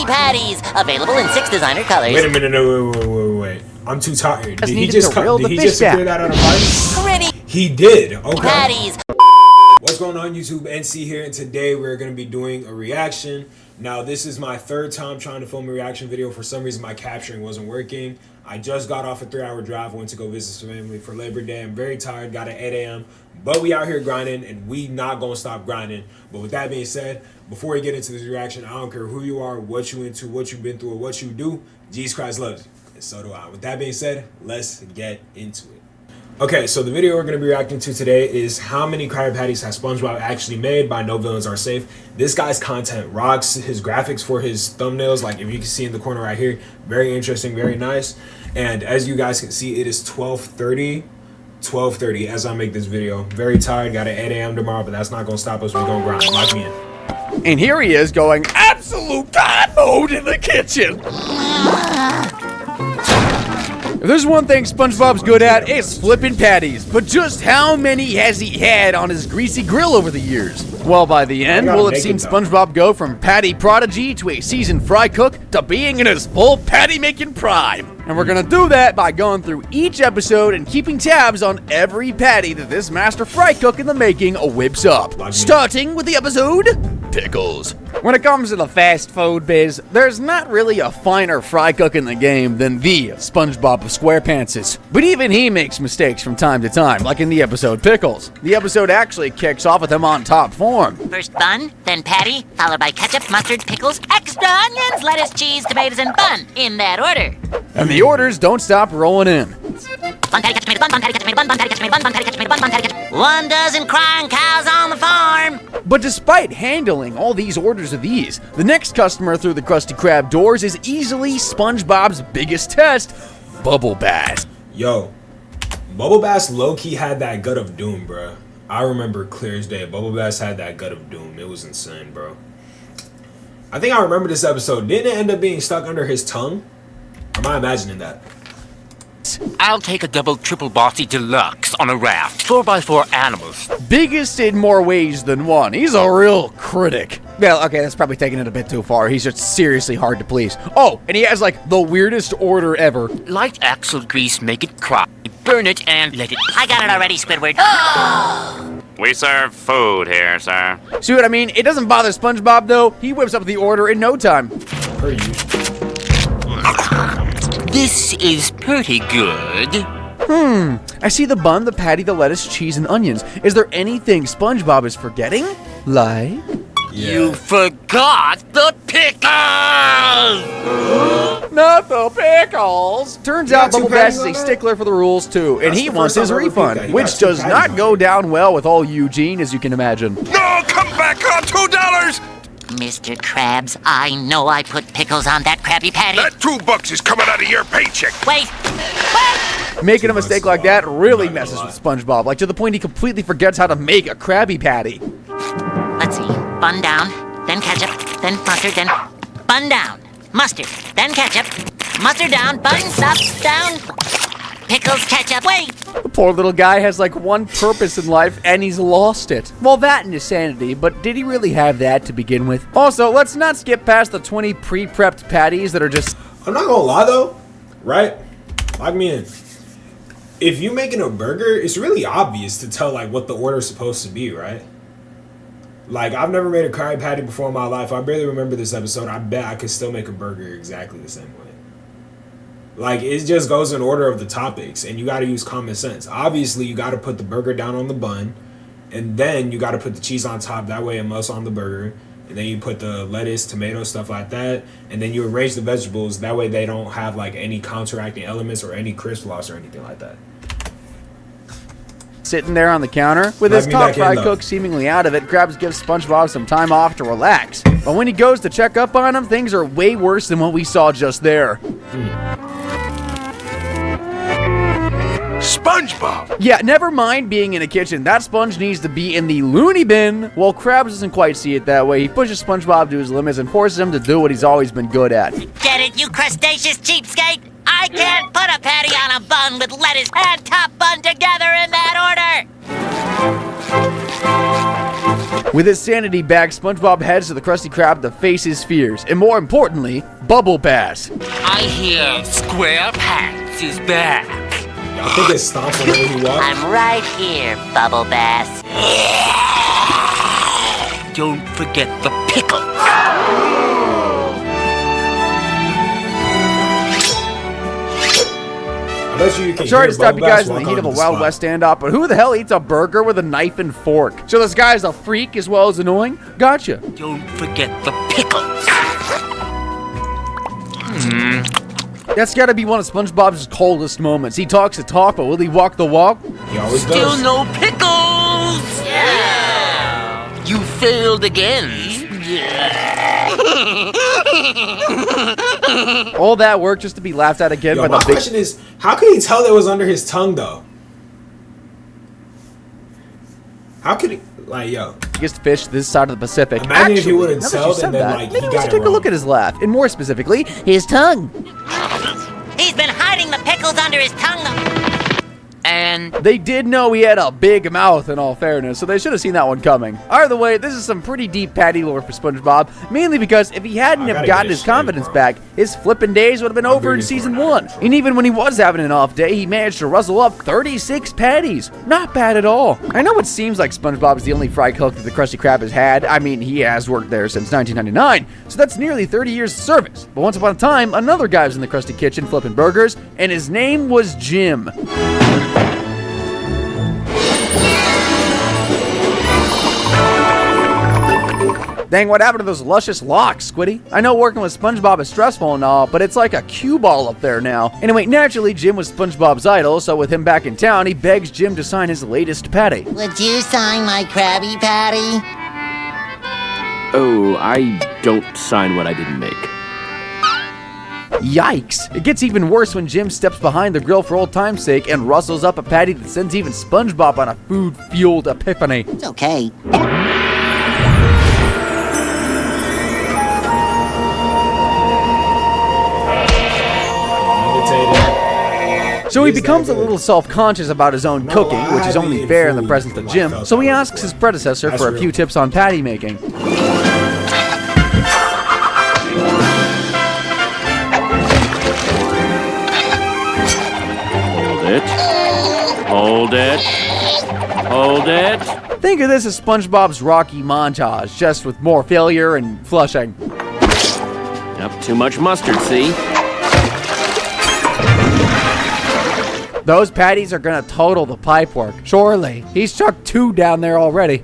Krabby Patties, available in 6 designer colors. Wait a minute, no, wait. I'm too tired. Did he just figure that out of Pretty He did. Okay. patties. What's going on, YouTube? NC here, and today we're going to be doing a reaction. Now, this is my 3rd time trying to film a reaction video. For some reason, my capturing wasn't working. I just got off a 3-hour drive, went to go visit some family for Labor Day. I'm very tired, got at 8 a.m. But we out here grinding, and we not going to stop grinding. But with that being said, before we get into this reaction, I don't care who you are, what you into, what you've been through, or what you do, Jesus Christ loves you. And so do I. With that being said, let's get into it. Okay, so the video we're going to be reacting to today is how many Krabby Patties has SpongeBob actually made by No Villains Are Safe. This guy's content rocks. His graphics for his thumbnails, like if you can see in the corner right here, very interesting, very nice. And as you guys can see, it is 12:30 as I make this video. Very tired, got an 8 a.m. tomorrow, but that's not going to stop us. We're going to grind. Lock me in. And here he is going absolute God mode in the kitchen. If there's one thing SpongeBob's good at, it's flipping patties. But just how many has he had on his greasy grill over the years? Well, by the end, we'll have seen SpongeBob go from patty prodigy to a seasoned fry cook to being in his full patty-making prime. And we're gonna do that by going through each episode and keeping tabs on every patty that this master fry cook in the making whips up. Starting with the episode, Pickles. When it comes to the fast food biz, there's not really a finer fry cook in the game than the SpongeBob of SquarePants. But even he makes mistakes from time to time, like in the episode Pickles. The episode actually kicks off with him on top form. First bun, then patty, followed by ketchup, mustard, pickles, extra onions, lettuce, cheese, tomatoes, and bun, in that order. And the orders don't stop rolling in. Bun, patty, ketchup, tomato, bun, patty, ketchup, tomato, bun, patty, ketchup, tomato, bun, patty, ketchup, tomato, bun, patty, ketchup. 1 dozen crying cows on the farm. But despite handling all these orders of these, the next customer through the Krusty Krab doors is easily SpongeBob's biggest test, Bubble Bass. Yo, Bubble Bass low-key had that gut of doom, bro. I remember clear as day. Bubble Bass had that gut of doom. It was insane, bro. I think I remember this episode. Didn't it end up being stuck under his tongue? Or am I imagining that? I'll take a double triple bossy deluxe on a raft. 4x4 animals. Biggest in more ways than one. He's a real critic. Well, okay, that's probably taking it a bit too far. He's just seriously hard to please. Oh, and he has like the weirdest order ever. Light axle grease, make it cry. Burn it and let it... I got it already, Squidward. We serve food here, sir. See what I mean? It doesn't bother SpongeBob, though. He whips up the order in no time. Per usual. This is pretty good. I see the bun, the patty, the lettuce, cheese, and onions. Is there anything SpongeBob is forgetting? Like? Yeah. You forgot the pickles! Not the pickles! Turns out Bubble Bass is a stickler for the rules, too, and he wants his refund, which does not go down well with old Eugene, as you can imagine. No, come back on $2! Mr. Krabs, I know I put pickles on that Krabby Patty. That $2 is coming out of your paycheck. Wait! Making a mistake like that really messes with SpongeBob, like to the point he completely forgets how to make a Krabby Patty. Let's see. Bun down, then ketchup, then mustard, then bun down. Mustard, then ketchup. Mustard down, bun up, down. Pickles, ketchup, wait! The poor little guy has like one purpose in life and he's lost it. Well, that and his sanity, but did he really have that to begin with? Also, let's not skip past the 20 pre-prepped patties that are just... I'm not gonna lie though, right? Lock me in. If you're making a burger, it's really obvious to tell like what the order is supposed to be, right? Like, I've never made a Krabby Patty before in my life. I barely remember this episode. I bet I could still make a burger exactly the same way. Like, it just goes in order of the topics, and you got to use common sense. Obviously, you got to put the burger down on the bun, and then you got to put the cheese on top. That way it melts on the burger. And then you put the lettuce, tomato, stuff like that. And then you arrange the vegetables. That way they don't have, like, any counteracting elements or any crisp loss or anything like that. Sitting there on the counter, with his top fry cook seemingly out of it, Krabs gives SpongeBob some time off to relax. But when he goes to check up on him, things are way worse than what we saw just there. SpongeBob! Yeah, never mind being in a kitchen. That sponge needs to be in the loony bin. Well, Krabs doesn't quite see it that way. He pushes SpongeBob to his limits and forces him to do what he's always been good at. Get it, you crustaceous cheapskate? I can't put a patty on a bun with lettuce and top bun together in that order! With his sanity back, SpongeBob heads to the Krusty Krab to face his fears, and more importantly, Bubble Bass. I hear SquarePants is back. I think it stomps whenever he walks. I'm right here, Bubble Bass. Don't forget the pickles. I bet you can Sorry hear to stop Bubble you Bass guys in the walk heat of a onto Wild spot. West standoff, but who the hell eats a burger with a knife and fork? So this guy's a freak as well as annoying? Gotcha. Don't forget the pickles. That's gotta be one of SpongeBob's coldest moments. He talks the talk, but will he walk the walk? He always Still does. no pickles. Yeah. You failed again. All that work just to be laughed at again Yo, by my the big... question is, how could he tell it was under his tongue though? How could he, like, yo? biggest fish this side of the Pacific. Imagine if he would've now that you told said and then, that, like, maybe he we got should it take a look wrong. at his laugh, and more specifically, his tongue. He's been hiding the pickles under his tongue. And They did know he had a big mouth, in all fairness, so they should have seen that one coming. Either way, this is some pretty deep patty lore for SpongeBob, mainly because if he hadn't I have gotta gotten get his it straight, confidence bro. back, his flippin' days would have been over in reading season for it. 1. And even when he was having an off day, he managed to rustle up 36 patties. Not bad at all. I know it seems like SpongeBob is the only fry cook that the Krusty Krab has had. I mean, he has worked there since 1999, so that's nearly 30 years of service. But once upon a time, another guy was in the Krusty kitchen flipping burgers, and his name was Jim. Dang, what happened to those luscious locks, Squiddy? I know working with SpongeBob is stressful and all, but it's like a cue ball up there now. Anyway, naturally, Jim was SpongeBob's idol, so with him back in town, he begs Jim to sign his latest patty. Would you sign my Krabby Patty? Oh, I don't sign what I didn't make. Yikes! It gets even worse when Jim steps behind the grill for old time's sake and rustles up a patty that sends even SpongeBob on a food-fueled epiphany. It's okay. So he becomes a little self-conscious about his own cooking, which is only fair in the presence of Jim, so he asks his predecessor for a few tips on patty making. Hold it. Hold it. Think of this as SpongeBob's Rocky montage, just with more failure and flushing. Yep, too much mustard, see? Those patties are gonna total the pipe work. Surely. He's chucked 2 down there already.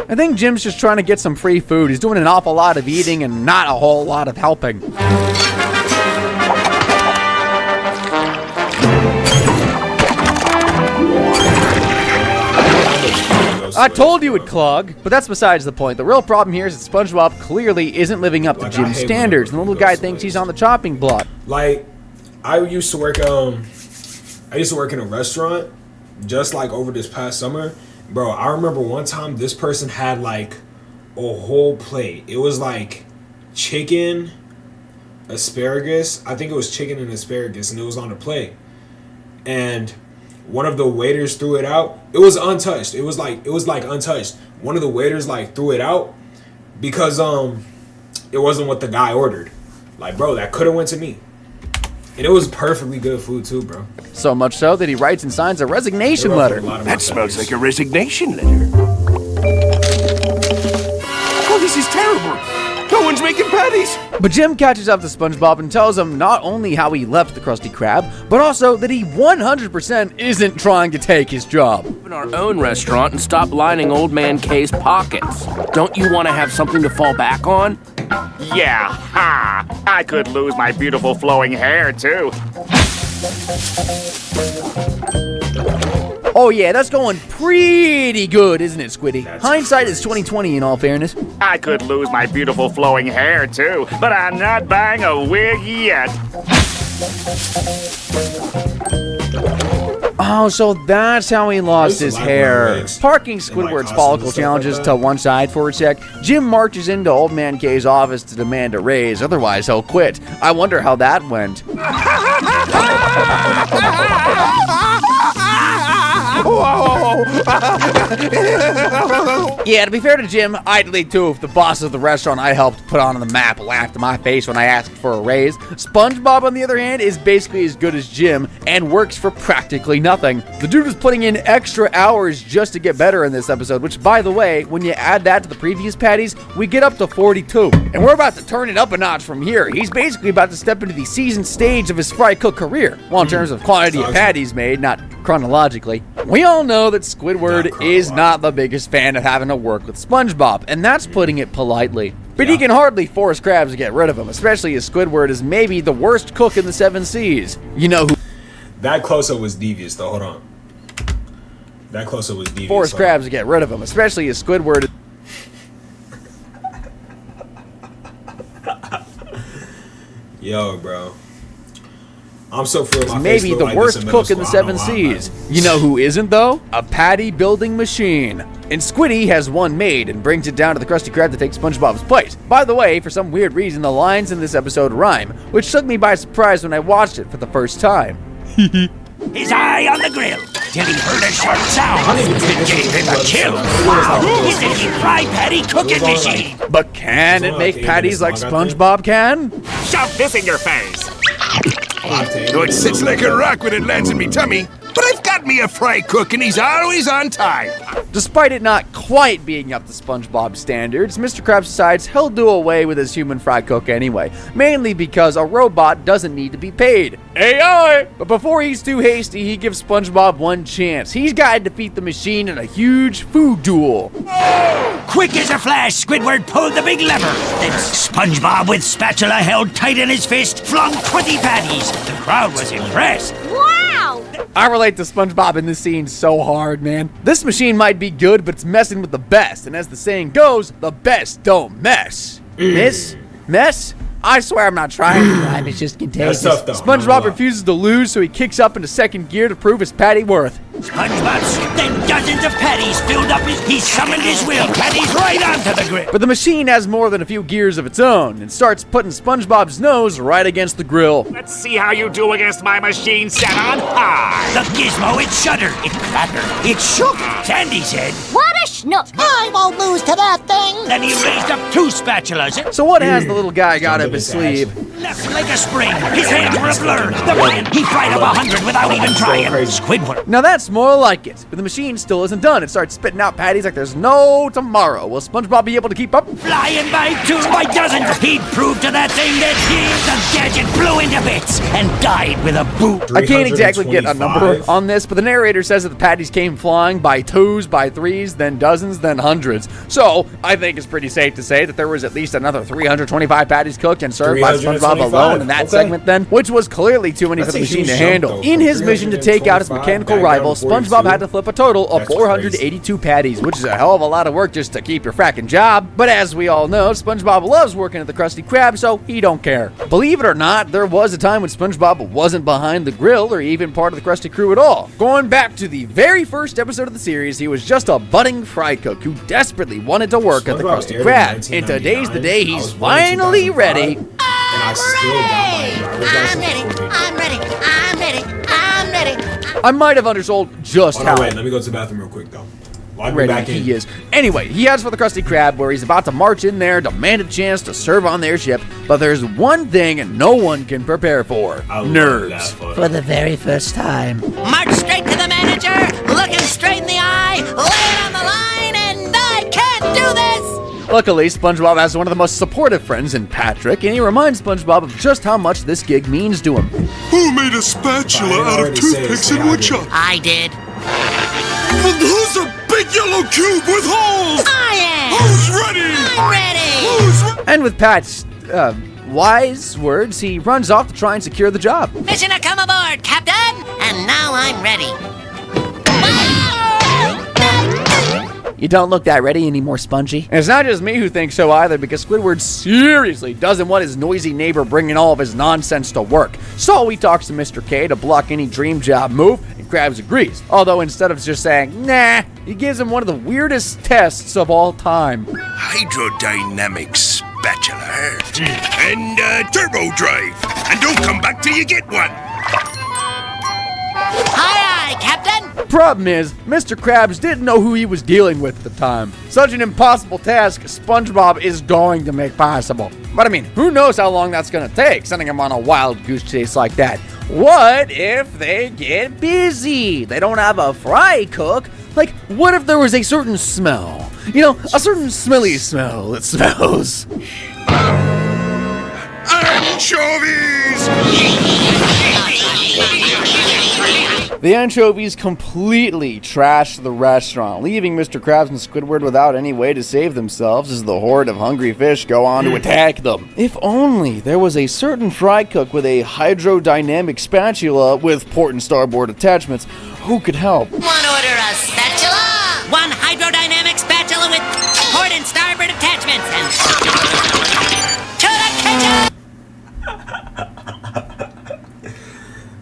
I think Jim's just trying to get some free food. He's doing an awful lot of eating and not a whole lot of helping. I told you it'd clog, but that's besides the point. The real problem here is that SpongeBob clearly isn't living up to Like, I Jim's hate when standards, and the little guy goes thinks like he's on the chopping block. Like, I used to work in a restaurant just like over this past summer. Bro, I remember one time this person had like a whole plate. It was like chicken, asparagus. I think it was chicken and asparagus, and it was on the plate. And one of the waiters threw it out. It was untouched. It was like untouched. One of the waiters like threw it out because it wasn't what the guy ordered. Like, bro, that could have went to me. And it was perfectly good food too, bro. So much so that he writes and signs a resignation letter. That smells like a resignation letter. Oh, this is terrible. No one's making patties. But Jim catches up to SpongeBob and tells him not only how he left the Krusty Krab, but also that he 100% isn't trying to take his job. Open our own restaurant and stop lining old man K's pockets. Don't you want to have something to fall back on? Yeah, ha! I could lose my beautiful flowing hair, too. Oh yeah, that's going pretty good, isn't it, Squiddy? Hindsight is 20/20 in all fairness. I could lose my beautiful flowing hair, too, but I'm not buying a wig yet. Oh, so that's how he lost I his used to like hair. wearing wigs Parking and, like, Squidward's costumes follicle and stuff challenges like to that. one side for a sec. Jim marches into Old Man K's office to demand a raise, otherwise he'll quit. I wonder how that went. Yeah, to be fair to Jim, I'd leave too if the boss of the restaurant I helped put on the map laughed in my face when I asked for a raise. SpongeBob, on the other hand, is basically as good as Jim and works for practically nothing. The dude was putting in extra hours just to get better in this episode, which, by the way, when you add that to the previous patties, we get up to 42. And we're about to turn it up a notch from here. He's basically about to step into the seasoned stage of his fry cook career. Well, in terms of quantity of patties made, not chronologically. We all know that Squidward is not the biggest fan of having to work with SpongeBob, and that's putting it politely. But he can hardly force Krabs to get rid of him, especially as Squidward is maybe the worst cook in the 7 Seas. You know who... That close-up was devious, though. Hold on. That close-up was devious. Force Krabs to get rid of him, especially as Squidward... Yo, bro. I'm so full my maybe the worst cook in the 7 Seas. You know who isn't, though? A patty building machine. And Squiddy has one made and brings it down to the Krusty Krab to take SpongeBob's place. By the way, for some weird reason, the lines in this episode rhyme, which took me by surprise when I watched it for the first time. His eye on the grill till he heard a sharp sound. It gave him a chill. Wow, it's a deep fry patty cooking machine. But can it make patties like SpongeBob can? Shove this in your face. No, it sits like a rock when it lands in me tummy. But I've got me a fry cook and he's always on time. Despite it not quite being up to SpongeBob standards, Mr. Krabs decides he'll do away with his human fry cook anyway, mainly because a robot doesn't need to be paid. AI! But before he's too hasty, he gives SpongeBob one chance. He's got to defeat the machine in a huge food duel. Quick as a flash, Squidward pulled the big lever. Then SpongeBob, with spatula held tight in his fist, flung 20 patties. The crowd was impressed. Wow! I relate to SpongeBob in this scene so hard, man. This machine might be good, but it's messing with the best. And as the saying goes, the best don't mess. Mess? I swear I'm not trying. Rhyme is just contagious. That's tough, though. SpongeBob refuses to lose, so he kicks up into second gear to prove his patty worth. SpongeBob scooped then dozens of patties filled up he summoned his will. Patties right onto the grill. But the machine has more than a few gears of its own and starts putting SpongeBob's nose right against the grill. Let's see how you do against my machine set on high. The gizmo, it shuddered, it clattered, it shook. Sandy said, What a schnook! I won't lose to that thing! Then he raised up 2 spatulas. So what has the little guy got up his sleeve? Left like a spring, his hands were a blur. The man, he fried up 100 without even trying. Squidward. Now that's more like it, but the machine still isn't done. It starts spitting out patties like there's no tomorrow. Will SpongeBob be able to keep up? Flying by 2 by dozens, he'd proved to that thing that the gadget blew into bits and died with a boot. I can't exactly get a number on this, but the narrator says that the patties came flying by 2s, by 3s, then dozens, then hundreds. So I think it's pretty safe to say that there was at least another 325 patties cooked and served by SpongeBob alone in that segment then, which was clearly too many for the machine to handle. In his mission to take out its mechanical rival, SpongeBob had to flip a total of 482 patties, which is a hell of a lot of work just to keep your fracking job. But as we all know, SpongeBob loves working at the Krusty Krab, so he don't care. Believe it or not, there was a time when SpongeBob wasn't behind the grill or even part of the Krusty crew at all. Going back to the very first episode of the series, he was just a budding fry cook who desperately wanted to work at the Krusty Krab. And today's the day he's finally ready. I'm ready. I might have undersold just how wait, let me go to the bathroom real quick, though. ready he is. Anyway, he heads for the Krusty Krab, where he's about to march in there, demand a chance to serve on their ship, but there's one thing no one can prepare for. Nerves. For the very first time. March straight to the manager, looking straight in the eye, lay it on the line, and I can't do this! Luckily, SpongeBob has one of the most supportive friends in Patrick, and he reminds SpongeBob of just how much this gig means to him. Who made a spatula out of toothpicks and woodchuck? I did. And who's a big yellow cube with holes? I am! Who's ready? I'm ready! Who's ready? And with Pat's, wise words, he runs off to try and secure the job. Mission to come aboard, Captain! And now I'm ready. You don't look that ready anymore, Spongy. And it's not just me who thinks so either, because Squidward seriously doesn't want his noisy neighbor bringing all of his nonsense to work. So he talks to Mr. K to block any dream job move, and Krabs agrees. Although instead of just saying, nah, he gives him one of the weirdest tests of all time. Hydrodynamic spatula. And turbo drive. And don't come back till you get one. Aye, aye! aye, Captain. Problem is, Mr. Krabs didn't know who he was dealing with at the time. Such an impossible task SpongeBob is going to make possible. But I mean, who knows how long that's gonna take, sending him on a wild goose chase like that. What if they get busy? They don't have a fry cook. Like, what if there was a certain smell? You know, a certain smelly smell that smells. Anchovies! The anchovies completely trashed the restaurant, leaving Mr. Krabs and Squidward without any way to save themselves as the horde of hungry fish go on to attack them. If only there was a certain fry cook with a hydrodynamic spatula with port and starboard attachments who could help. One order of spatula. One hydrodynamic spatula with port and starboard attachments. And to the kitchen.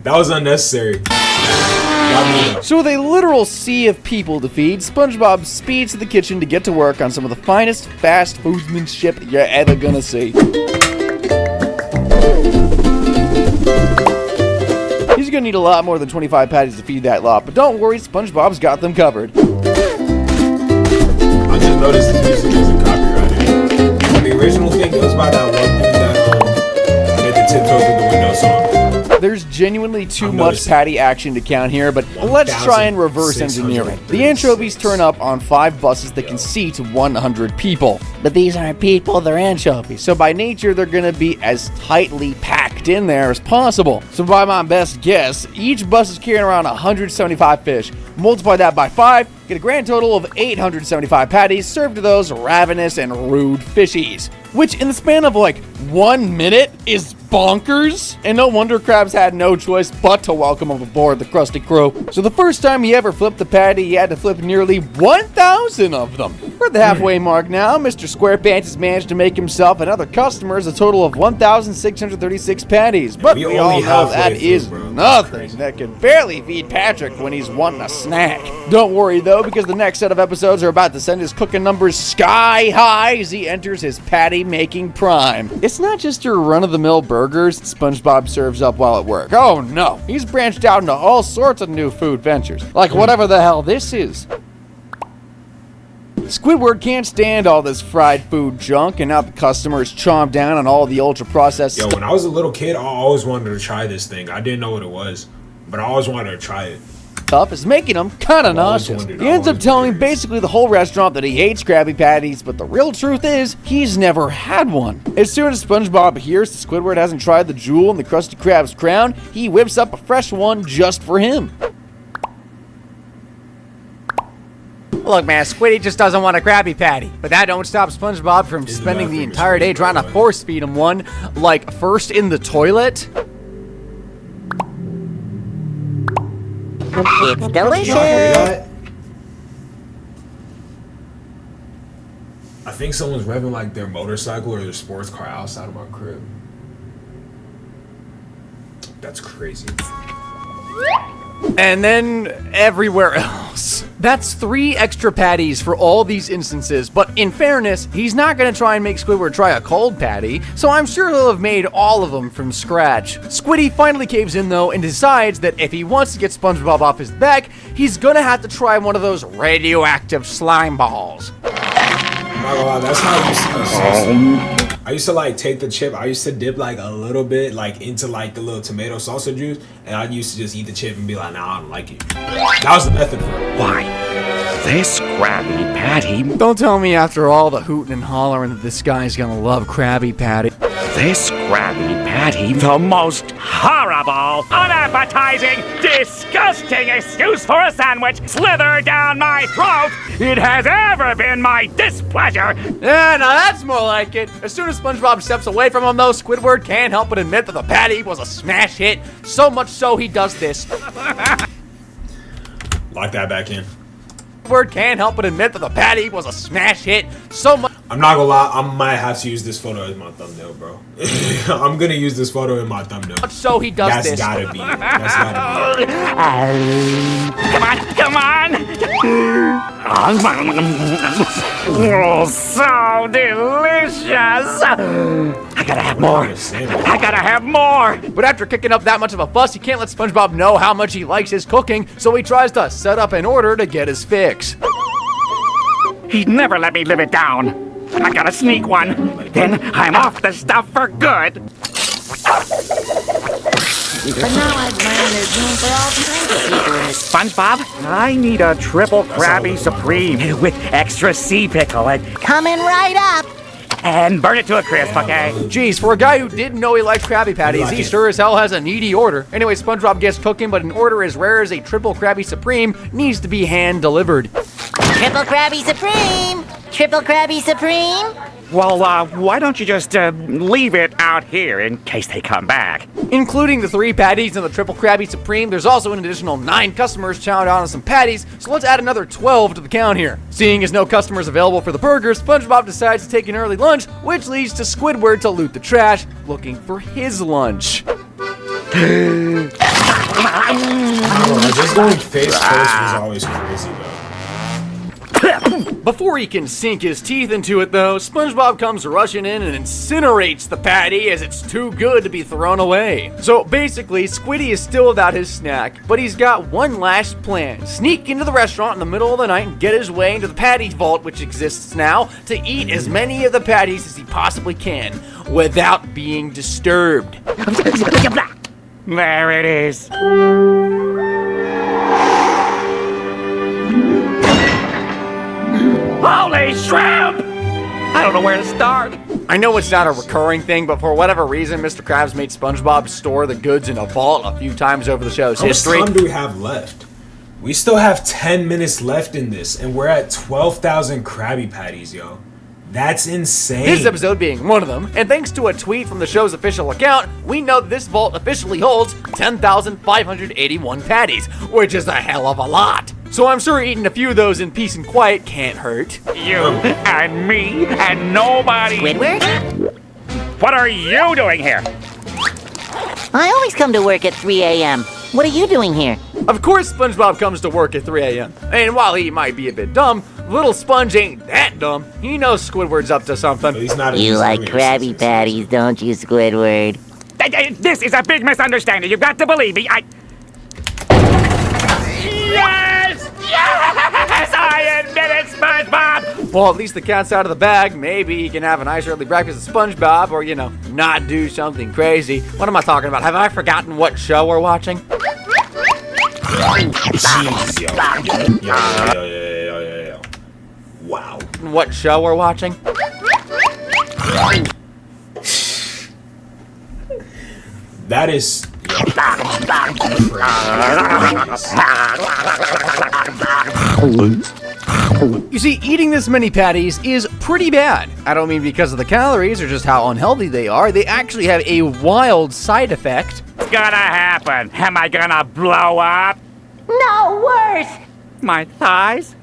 That was unnecessary. So with a literal sea of people to feed, SpongeBob speeds to the kitchen to get to work on some of the finest fast foodmanship you're ever gonna see. He's gonna need a lot more than 25 patties to feed that lot, but don't worry, SpongeBob's got them covered. I just noticed this music isn't copyrighted. The original thing was by that one dude that did the tiptoe through the window song. There's genuinely too much patty action to count here, but let's try and reverse engineer it. The anchovies turn up on 5 buses that can seat 100 people. But these aren't people, they're anchovies. So by nature, they're gonna be as tightly packed in there as possible. So by my best guess, each bus is carrying around 175 fish. Multiply that by 5, get a grand total of 875 patties served to those ravenous and rude fishies. Which in the span of like 1 minute is bonkers. And no wonder Krabs had no choice but to welcome him aboard the Krusty Crew. So the first time he ever flipped the patty, he had to flip nearly 1,000 of them. We're at the halfway mark now. Mr. SquarePants has managed to make himself and other customers a total of 1,636 patties. But we all know that is nothing. That can barely feed Patrick when he's wanting a snack. Don't worry though, because the next set of episodes are about to send his cooking numbers sky high as he enters his patty making prime. It's not just your run-of-the-mill burgers SpongeBob serves up while at work. Oh no, he's branched out into all sorts of new food ventures, like whatever the hell this is. Squidward can't stand all this fried food junk, and now the customers chomp down on all the ultra-processed Yo, when I was a little kid, I always wanted to try this thing. I didn't know what it was, but I always wanted to try it. stuff is making him kind of nauseous. He ends up telling basically the whole restaurant that he hates Krabby Patties, but the real truth is, he's never had one. As soon as SpongeBob hears that Squidward hasn't tried the jewel in the Krusty Krab's crown, he whips up a fresh one just for him. Look, man, Squiddy just doesn't want a Krabby Patty, but that don't stop SpongeBob from spending the entire day trying to force feed him one, like first in the toilet. It's delicious. I think someone's revving like their motorcycle or their sports car outside of my crib. That's crazy. And then everywhere else. That's 3 extra patties for all these instances, but in fairness, he's not going to try and make Squidward try a cold patty, so I'm sure he'll have made all of them from scratch. Squiddy finally caves in though and decides that if he wants to get SpongeBob off his back, he's gonna have to try one of those radioactive slime balls. I'm not gonna lie, that's how I used to I used to like take the chip, I used to dip like a little bit like into like the little tomato salsa juice, and I used to just eat the chip and be like, nah, I don't like it. That was the method for it. Why, this Krabby Patty... Don't tell me after all the hooting and hollering that this guy's gonna love Krabby Patty. This Krabby Patty, the most horrible, unappetizing, disgusting excuse for a sandwich slither down my throat it has ever been my displeasure. Yeah, now that's more like it. As soon as SpongeBob steps away from him though, Squidward can't help but admit that the patty was a smash hit. So much so he does this. Lock that back in. Squidward can't help but admit that the patty was a smash hit. So much. I'm not gonna lie, I might have to use this photo as my thumbnail, bro. I'm gonna use this photo in my thumbnail. So he does this. That's gotta be it. That's gotta be it. Come on! Oh, so delicious! I gotta have more. I gotta have more. But after kicking up that much of a fuss, he can't let SpongeBob know how much he likes his cooking, so he tries to set up an order to get his fix. He'd never let me live it down. I gotta sneak one. Then I'm off the stuff for good. But now I've learned there's room for all kinds of people in this. SpongeBob, I need a triple Krabby Supreme with extra sea pickle Coming right up. and burn it to a crisp, okay? Jeez, for a guy who didn't know he liked Krabby Patties, he sure as hell has a needy order. Anyway, SpongeBob gets cooking, but an order as rare as a triple Krabby Supreme needs to be hand-delivered. Triple Krabby Supreme! Triple Krabby Supreme! Well, why don't you just leave it out here in case they come back? Including the 3 patties and the triple Krabby Supreme, there's also an additional 9 customers chowing down on some patties, so let's add another 12 to the count here. Seeing as no customers available for the burgers, SpongeBob decides to take an early lunch, which leads to Squidward to loot the trash, looking for his lunch. Just going face first was always crazy, though. Before he can sink his teeth into it, though, SpongeBob comes rushing in and incinerates the patty as it's too good to be thrown away. So basically, Squiddy is still without his snack, but he's got one last plan. Sneak into the restaurant in the middle of the night and get his way into the patty vault, which exists now, to eat as many of the patties as he possibly can, without being disturbed. There it is. Holy shrimp! I don't know where to start. I know it's not a recurring thing, but for whatever reason, Mr. Krabs made SpongeBob store the goods in a vault a few times over the show's history. How much time do we have left? We still have 10 minutes left in this, and we're at 12,000 Krabby Patties, yo. That's insane. This episode being one of them, and thanks to a tweet from the show's official account, we know that this vault officially holds 10,581 patties, which is a hell of a lot. So I'm sure eating a few of those in peace and quiet can't hurt. You and me and nobody. Squidward? What are you doing here? I always come to work at 3 a.m. What are you doing here? Of course SpongeBob comes to work at 3 a.m. And while he might be a bit dumb, little Sponge ain't that dumb. He knows Squidward's up to something. But he's not. You like Krabby Patties, don't you, Squidward? This is a big misunderstanding. You've got to believe me. Yes! Yes! I admit it, SpongeBob! Well, at least the cat's out of the bag. Maybe he can have a nice early breakfast at SpongeBob, or, you know, not do something crazy. What am I talking about? Have I forgotten what show we're watching? Jeez, yo. Wow. What show we're watching? That is. You see, eating this many patties is pretty bad. I don't mean because of the calories or just how unhealthy they are. They actually have a wild side effect. It's gonna happen. Am I gonna blow up? No, worse. My thighs?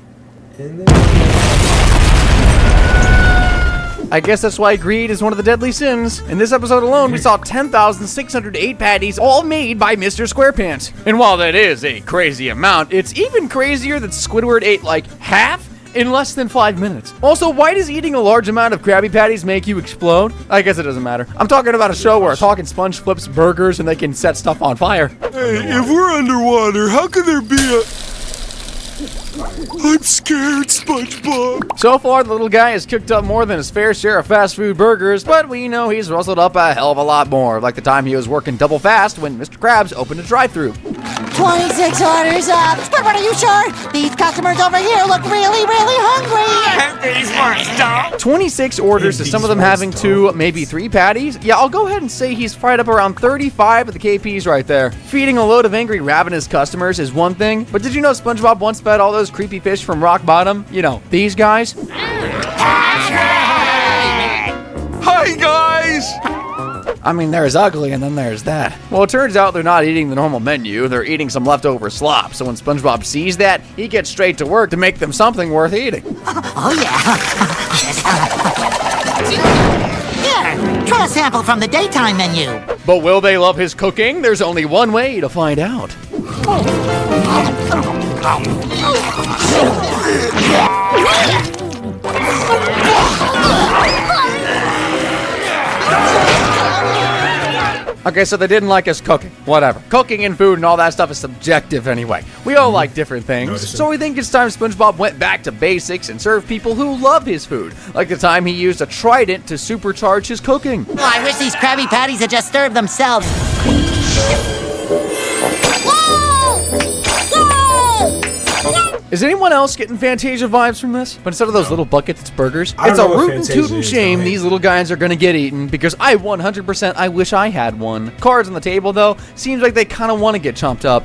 I guess that's why greed is one of the deadly sins. In this episode alone, we saw 10,608 patties, all made by Mr. SquarePants. And while that is a crazy amount, it's even crazier that Squidward ate like half in less than 5 minutes. Also, why does eating a large amount of Krabby Patties make you explode? I guess it doesn't matter. I'm talking about a show where a talking sponge flips burgers and they can set stuff on fire. Hey, if we're underwater, how could there be a... I'm scared, SpongeBob. So far, the little guy has cooked up more than his fair share of fast food burgers, but we know he's rustled up a hell of a lot more, like the time he was working double fast when Mr. Krabs opened a drive-thru. 26 orders up. Squidward, are you sure? These customers over here look really, really hungry. These ones don't. 26 orders to some of them having 2, maybe 3 patties. Yeah, I'll go ahead and say he's fried up around 35 of the KPs right there. Feeding a load of angry, ravenous customers is one thing, but did you know SpongeBob once fed all those creepy fish from rock bottom? You know, these guys? Hi, guys! I mean, there's ugly and then there's that. Well, it turns out they're not eating the normal menu, they're eating some leftover slop. So when SpongeBob sees that, he gets straight to work to make them something worth eating. Oh, yeah. Try a sample from the daytime menu. But will they love his cooking? There's only one way to find out. Okay, so they didn't like us cooking. Whatever. Cooking and food and all that stuff is subjective anyway. We all like different things. So we think it's time SpongeBob went back to basics and served people who love his food. Like the time he used a trident to supercharge his cooking. Oh, I wish these Krabby Patties had just served themselves. Is anyone else getting Fantasia vibes from this? But instead of those little buckets, it's burgers. I don't It's a know what rootin' Fantasia tootin' is, shame though. these little guys are gonna get eaten because I 100% I wish I had one. Cards on the table though, seems like they kinda wanna get chomped up.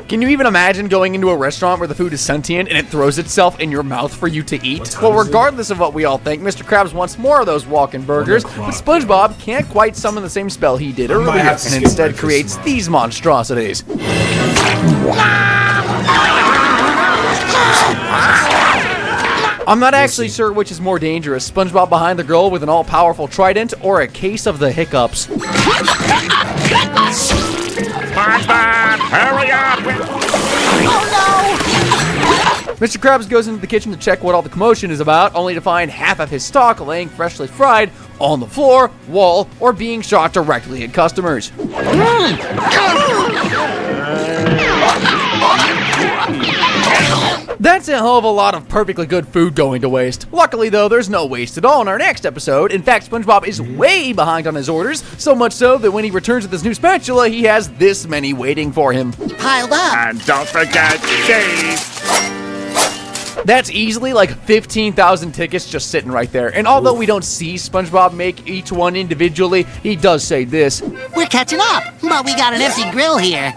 Can you even imagine going into a restaurant where the food is sentient and it throws itself in your mouth for you to eat? Well, regardless of what we all think, Mr. Krabs wants more of those walking burgers, but SpongeBob can't quite summon the same spell he did earlier have to and skip instead breakfast creates tomorrow. these monstrosities. I'm not actually sure which is more dangerous, SpongeBob behind the grill with an all-powerful trident or a case of the hiccups. SpongeBob, hurry up! Mr. Krabs goes into the kitchen to check what all the commotion is about, only to find half of his stock laying freshly fried on the floor, wall, or being shot directly at customers. That's a hell of a lot of perfectly good food going to waste. Luckily, though, there's no waste at all in our next episode. In fact, SpongeBob is way behind on his orders, so much so that when he returns with his new spatula, he has this many waiting for him. Piled up. And don't forget Dave. That's easily like 15,000 tickets just sitting right there. And although we don't see SpongeBob make each one individually, he does say this. We're catching up, but we got an empty grill here.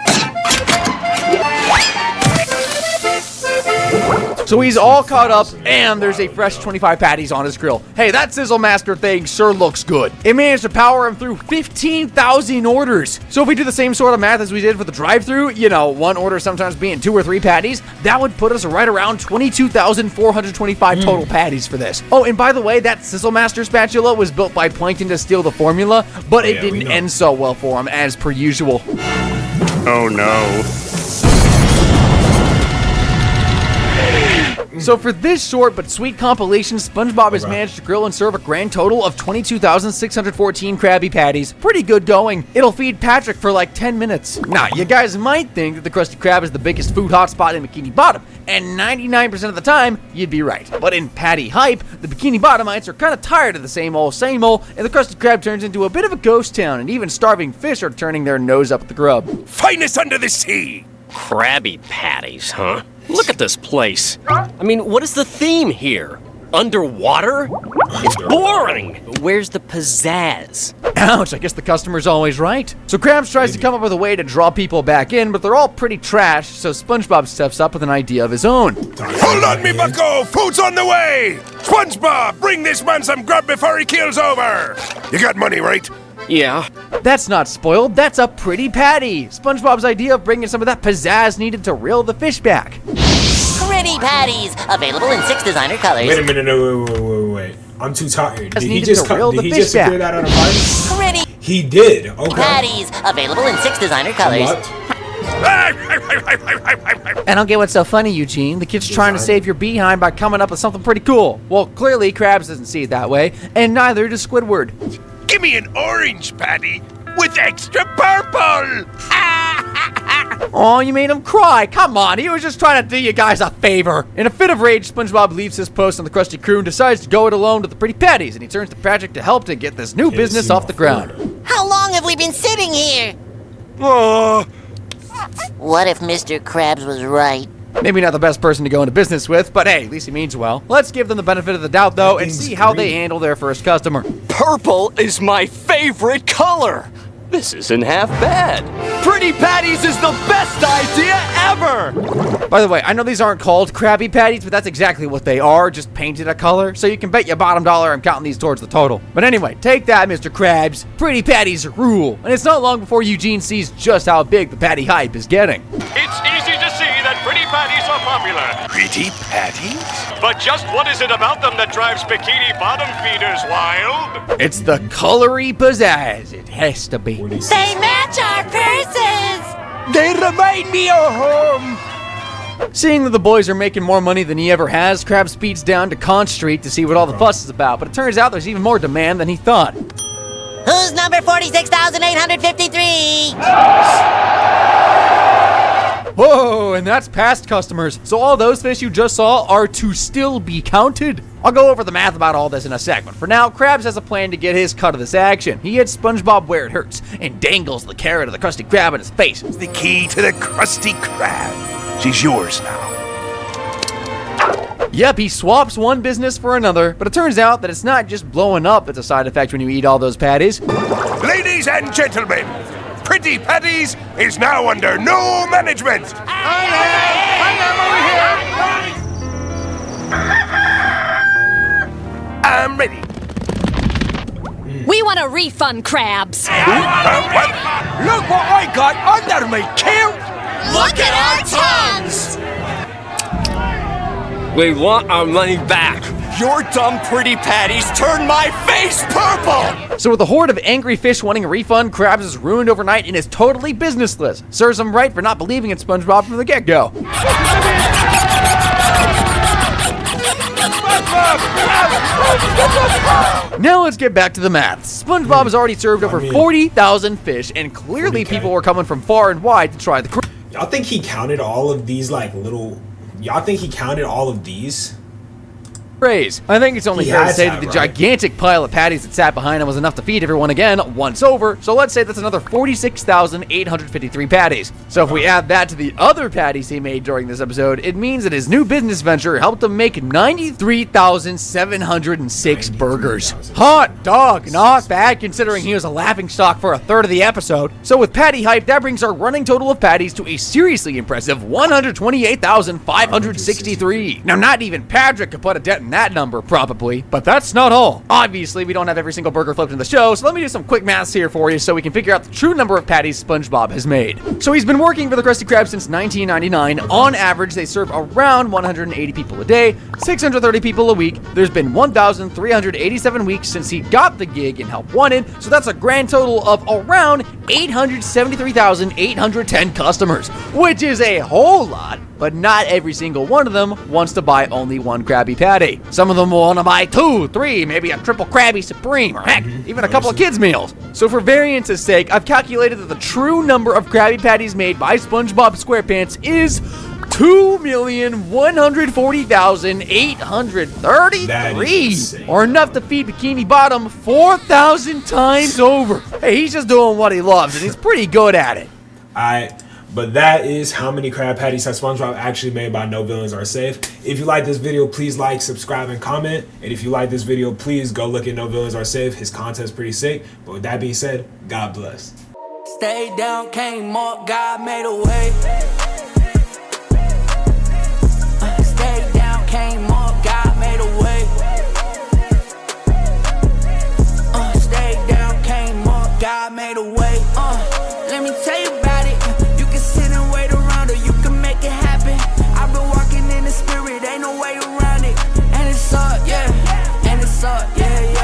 So he's all caught up, and there's a fresh 25 patties on his grill. Hey, that Sizzle Master thing sure looks good. It managed to power him through 15,000 orders. So if we do the same sort of math as we did for the drive-thru, you know, one order sometimes being 2 or 3 patties, that would put us right around 22,425 total patties for this. Oh, and by the way, that Sizzle Master spatula was built by Plankton to steal the formula, but it didn't end so well for him, as per usual. Oh no. So for this short but sweet compilation, SpongeBob has managed to grill and serve a grand total of 22,614 Krabby Patties. Pretty good going. It'll feed Patrick for like 10 minutes. Now, you guys might think that the Krusty Krab is the biggest food hotspot in Bikini Bottom, and 99% of the time, you'd be right. But in Patty hype, the Bikini Bottomites are kind of tired of the same old, and the Krusty Krab turns into a bit of a ghost town, and even starving fish are turning their nose up at the grub. Finest under the sea! Krabby Patties, huh? Look at this place. I mean, what is the theme here? Underwater? It's boring. Where's the pizzazz? Ouch, I guess the customer's always right. So Krabs tries to come up with a way to draw people back in, but they're all pretty trash, so SpongeBob steps up with an idea of his own. Hold on, me bucko! Food's on the way! SpongeBob, bring this man some grub before he keels over! You got money, right? Yeah. That's not spoiled, that's a pretty patty. SpongeBob's idea of bringing some of that pizzazz needed to reel the fish back. Pretty patties, available in 6 designer colors. Wait a minute, no, wait. I'm too tired. Did he needed just to reel the did he fish just clear back. that out of mine? Pretty He did. Okay. patties, available in 6 designer colors. What? I don't get what's so funny, Eugene. The kid's trying to save your behind by coming up with something pretty cool. Well, clearly Krabs doesn't see it that way, and neither does Squidward. Give me an orange patty with extra purple! Oh, you made him cry. Come on, he was just trying to do you guys a favor. In a fit of rage, SpongeBob leaves his post on the Krusty Crew and decides to go it alone to the Pretty Patties, and he turns to Patrick to help to get this new business off the ground. How long have we been sitting here? What if Mr. Krabs was right? Maybe not the best person to go into business with, but hey, at least he means well. Let's give them the benefit of the doubt, though, and see how they handle their first customer. Purple is my favorite color. This isn't half bad. Pretty Patties is the best idea ever! By the way, I know these aren't called Krabby Patties, but that's exactly what they are, just painted a color, so you can bet your bottom dollar I'm counting these towards the total. But anyway, take that, Mr. Krabs. Pretty Patties rule, and it's not long before Eugene sees just how big the patty hype is getting. It's easy to see that pretty patties are popular. Pretty patties? But just what is it about them that drives Bikini Bottom feeders wild? It's the colory pizzazz, it has to be. They match our purses! They remind me of home. Seeing that the boys are making more money than he ever has, Krabs speeds down to Conch Street to see what all the fuss is about, but it turns out there's even more demand than he thought. Who's number 46,853? Whoa, and that's past customers. So all those fish you just saw are to still be counted? I'll go over the math about all this in a sec, but for now, Krabs has a plan to get his cut of this action. He hits SpongeBob where it hurts and dangles the carrot of the Krusty Krab in his face. It's the key to the Krusty Krab. She's yours now. Yep, he swaps one business for another, but it turns out that it's not just blowing up that's a side effect when you eat all those patties. Ladies and gentlemen, Pretty Patties is now under no management. I am ready. We want a refund, Krabs. What? Look what I got under me, kill! Look at our tongues! We want our money back. Your dumb Pretty Patties turned my face purple! So with a horde of angry fish wanting a refund, Krabs is ruined overnight and is totally businessless. Serves him right for not believing in SpongeBob from the get-go. Now let's get back to the math. SpongeBob has already served over 40,000 fish, and clearly people were coming from far and wide to try the craze. Y'all think he counted all of these like little? Y'all think he counted all of these? I think it's only He fair to has say that, that the right? gigantic pile of patties that sat behind him was enough to feed everyone again once over, so let's say that's another 46,853 patties. So if we add that to the other patties he made during this episode, it means that his new business venture helped him make 93,706 burgers. Hot dog, not bad considering he was a laughingstock for a third of the episode. So with patty hype, that brings our running total of patties to a seriously impressive 128,563. Now not even Patrick could put a dent in that number, probably, but that's not all. Obviously, we don't have every single burger flipped in the show, so let me do some quick maths here for you so we can figure out the true number of patties SpongeBob has made. So he's been working for the Krusty Krab since 1999. On average, they serve around 180 people a day, 630 people a week. There's been 1,387 weeks since he got the gig and help wanted, so that's a grand total of around 873,810 customers, which is a whole lot. But not every single one of them wants to buy only one Krabby Patty. Some of them will want to buy 2, 3, maybe a triple Krabby Supreme, or heck, even a couple of kids' meals. So for variance's sake, I've calculated that the true number of Krabby Patties made by SpongeBob SquarePants is 2,140,833, or enough to feed Bikini Bottom 4,000 times over. Hey, he's just doing what he loves, and he's pretty good at it. But that is how many crab patties has SpongeBob actually made by No Villains Are Safe. If you like this video, please like, subscribe, and comment. And if you like this video, please go look at No Villains Are Safe. His content's pretty sick. But with that being said, God bless. Stay down, came up, God made a way. Stay down, came up, God made a way. Stay down, came up, God made a way.